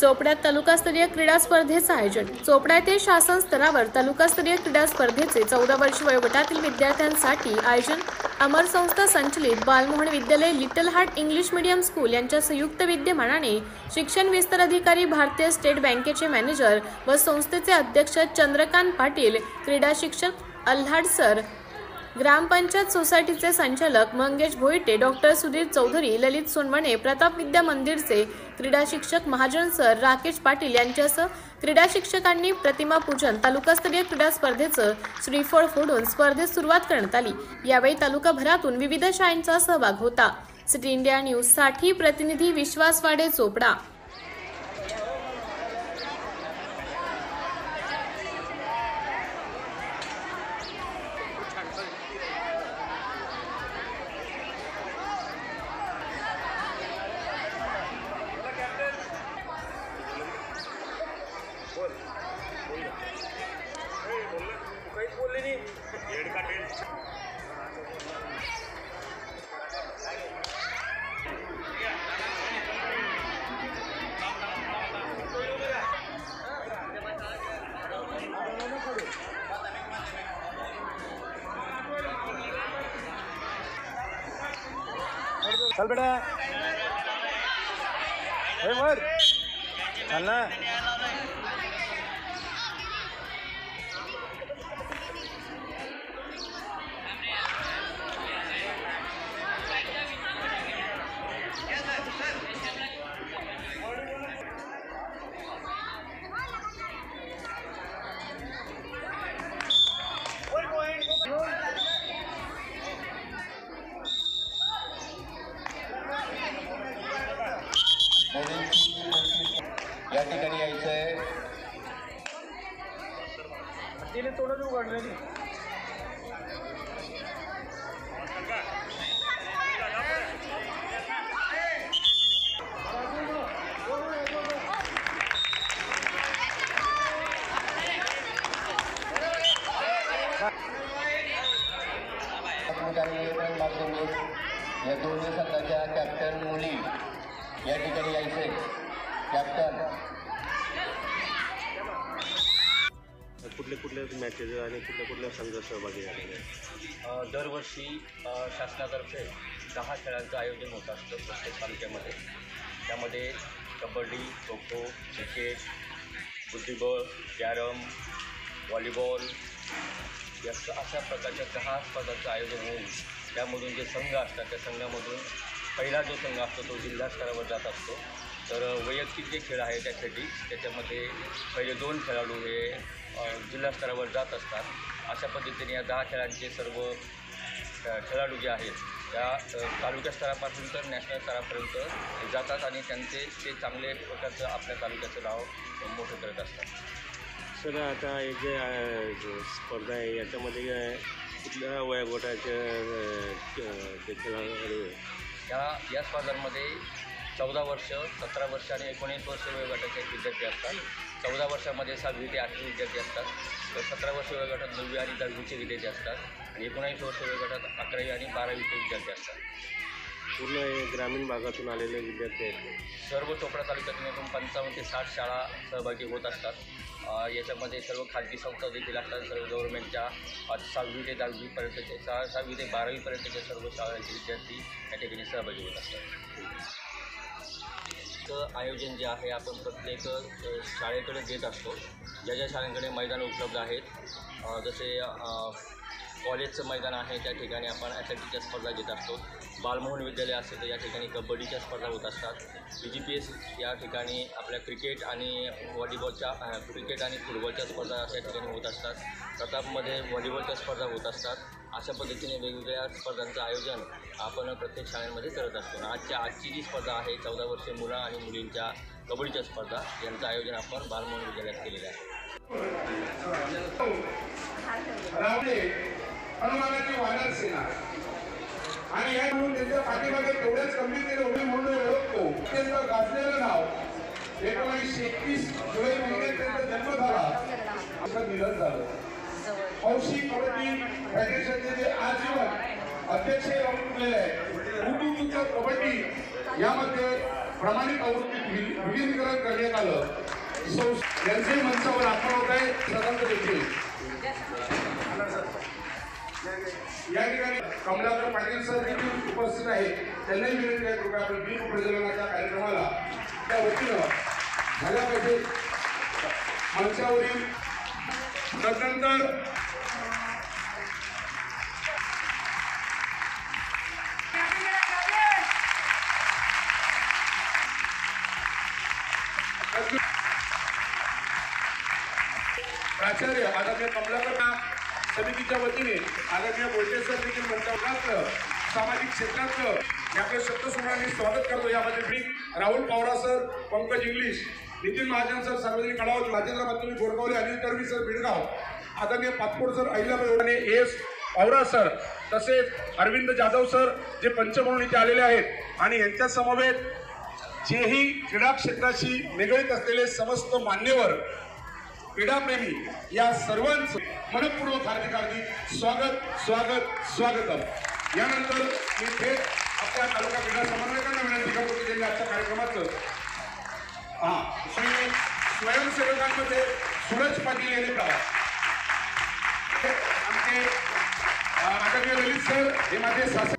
चोपड्यात तालुकास्तरीय क्रीडा स्पर्धेचं आयोजन। चोपडा येथे शासन स्तरावर तालुकास्तरीय क्रीडा स्पर्धेचे 14 वर्ष वयोगटातील विद्यार्थ्यांसाठी आयोजन अमर संस्था संचलित बालमोहन विद्यालय little heart English medium school यांच्या संयुक्त विद्यमानाने शिक्षण विस्तार अधिकारी, भारतीय स्टेट बँकेचे मॅनेजर व संस्थेचे अध्यक्ष चंद्रकांत पाटील, क्रीडा शिक्षक अल्हाड सर, ग्रामपंचायत सोसायटीचे संचालक मंगेश भोईटे, डॉक्टर सुधीर चौधरी, ललित सोनवणे, प्रताप विद्या मंदिरचे क्रीडा शिक्षक महाजन सर, राकेश पाटील यांच्यासह क्रीडा शिक्षकांनी प्रतिमा पूजन तालुकास्तरीय क्रीडा स्पर्धेचं श्रीफळ फोडून स्पर्धेस सुरुवात करण्यात आली। यावेळी तालुकाभरातून विविध शाळांचा सहभाग होता। सिटी इंडिया न्यूज साठी प्रतिनिधी विश्वास वाडे, चोपडा। चल बेटा, वर चल ना। या ठिकाणी यायचंय तिने तोडून उघडलं नाही। या दोन्ही संघाच्या कॅप्टन मुली या ठिकाणी यायचे। कॅप्टन कुठले मॅचेस आणि कुठल्या संघ सहभागी झालेले? दरवर्षी शासनातर्फे 10 खेळांचं आयोजन होत असतं प्रत्येक तालुक्यामध्ये। त्यामध्ये कबड्डी, खो खो, क्रिकेट, बुद्धिबळ, कॅरम, व्हॉलीबॉल अशा प्रकारच्या 10 स्पर्धांचं आयोजन होऊन त्यामधून जे संघ असतात त्या संघामधून पहिला जो संघ असतो तो जिल्हा स्तरावर जात असतो। तर वैयक्तिक जे खेळ आहे त्याच्यामध्ये पहिले 2 खेळाडू हे जिल्हा स्तरावर जात असतात। अशा पद्धतीने या 10 खेळांचे सर्व खेळाडू जे आहेत त्या तालुका स्तरापासून तर नॅशनल स्तरापर्यंत जातात आणि ते चांगले प्रकारचं आपल्या तालुक्याचं नाव मोठं करत असतात। सर, आता हे जे स्पर्धा आहे याच्यामध्ये कुठल्या वयोगटाच्या ते खेळाडू या स्पर्धांमध्ये 14 वर्ष, 17 वर्ष आणि 19 वर्ष वयोगटाचे विद्यार्थी असतात। 14 वर्षामध्ये 7वी ते 8वी विद्यार्थी असतात, तर 17 वर्ष वयोगटात 9वी आणि 10वीचे विद्यार्थी असतात आणि 19 वर्ष वयोगटात 11वी आणि 12वीचे विद्यार्थी असतात। पूर्ण ग्रामीण भागातून आलेले विद्यार्थी आहेत। सर्व चोपडा तालुक्यातून एकूण 55 ते 60 शाळा सहभागी होत असतात। याच्यामध्ये सर्व खाजगी संस्था देखील असतात। सर्व गव्हर्नमेंटच्या 6वी ते 10वीपर्यंतचे 6वी ते 12वीपर्यंतचे सर्व शाळांचे विद्यार्थी या ठिकाणी सहभागी होत असतात। आयोजन जे आहे आपण प्रत्येक शाळेकडे देत असतो। ज्या शाळांकडे मैदान उपलब्ध आहेत, जसे कॉलेजचं मैदान आहे त्या ठिकाणी आपण ॲथलेटिकच्या स्पर्धा घेत असतो। बालमोहन विद्यालय असेल तर या ठिकाणी कबड्डीच्या स्पर्धा होत असतात। BGPS या ठिकाणी आपल्या क्रिकेट आणि क्रिकेट आणि फुटबॉलच्या स्पर्धा त्या ठिकाणी होत असतात। प्रतापमध्ये व्हॉलीबॉलच्या स्पर्धा होत असतात। अशा पद्धतीने वेगवेगळ्या स्पर्धांचं आयोजन आपण प्रत्येक शाळेमध्ये करत असतो। आजची जी स्पर्धा आहे 14 वर्षीय मुलं आणि मुलींच्या कबड्डीच्या स्पर्धा यांचं आयोजन आपण बालमोहन विद्यालयात केलेलं आहे। हनुमानाची वानर सेना आणि या म्हणून त्यांच्या पाठीमागे तेवढ्याच गंभीरतेने उभी म्हणून ओळखतो। अत्यंत गाजलेलं नाव 1931 जुलै महिन्यात त्यांचा जन्म झाला, असं निधन झालं। हौशी कबड्डी फेडरेशनचे जे आजीवन अध्यक्ष राहून गेलेले आहे, कबड्डी यामध्ये प्रमाणित आवृत्तीत विलीनीकरण करण्यात आलं. यांचे मंचावर आपण होत आहे स्वतंत्र देखील या ठिकाणी कमलाकर पाटील सर देखील उपस्थित आहेत. त्यांनाही विनंती आहे कृपया आपण दीप प्रज्वलनाच्या कार्यक्रमाला त्या वतीनं झाल्या पाहिजे. मंचावरील तदनंतर प्राचार्य आदरणीय कमलाकर समितीच्या वतीने आदरणीय बोलते सर देखील मंचावर सामाजिक क्षेत्रातलं मी आपलं शब्दसमूहाने स्वागत करतो. यामध्ये मी Rahul Pawar sir, Pankaj English, Nitin Mahajan sir, सार्वजनिक कडावत, राजेंद्र मातुरी गोरगावले, अनिल तडवी सर बेडगाव, आदरणीय Patpur sir, Ahilyabai S Pawar sir, तसेच अरविंद जाधव सर जे पंच म्हणून इथे आलेले आहेत आणि यांच्या समवेत जेही क्रीडा क्षेत्राशी निगडीत असलेले समस्त मान्यवर क्रीडाप्रेमी या सर्वांचं मनपूर्वक हार्दिक स्वागतम. यानंतर मी थेट आपल्या तालुका क्रीडा समन्वयकांना विनंती करतो की त्यांनी आजच्या कार्यक्रमाचं स्वयंसेवकांमध्ये सूरज पाटील यांनी आमचे आदरणीय ललित सर हे माझे